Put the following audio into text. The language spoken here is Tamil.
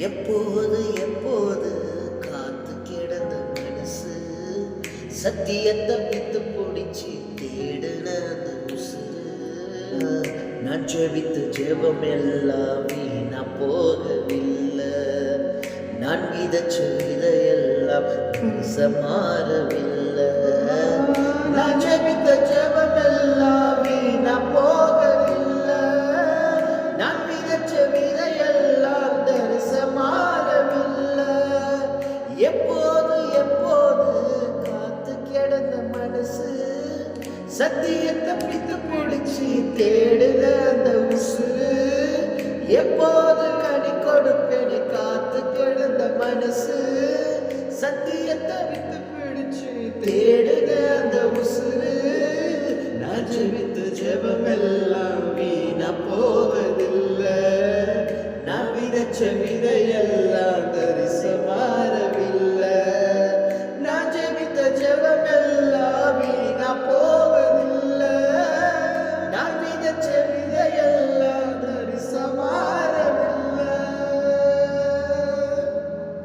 எப்போது எப்போது காத்து கிடந்த மனசு சத்தியத்தை பித்து பிடிச்சி தேடுன அந்த உசுறு. நான் ஜெபித்த ஜெபம் எல்லாம் வீணா போகவில்லை. நான் விதைச்ச விதையெல்லாம் மாறவில்லை. நான் ஜெபித்த ஜெபம் எல்லாம் வீணா போகவில்லை. நான் விதைச்ச விதையெல்லாம் மாறவில்லை. எப்போது எப்போது காத்து கிடந்த மனசு சத்தியத்தை பிடித்து பிடிச்சி தேடுத அந்த உசுறு. எப்போது கனி கொடுப்பேன்னு காத்து கிடந்த மனசு சத்தியத்தை விட்டு பிடிச்சு தேடுத அந்த உசுறு. நான் ஜெபித்த ஜெபமெல்லாம் வீணா போவதில்லை. நான் விதைச்ச விதை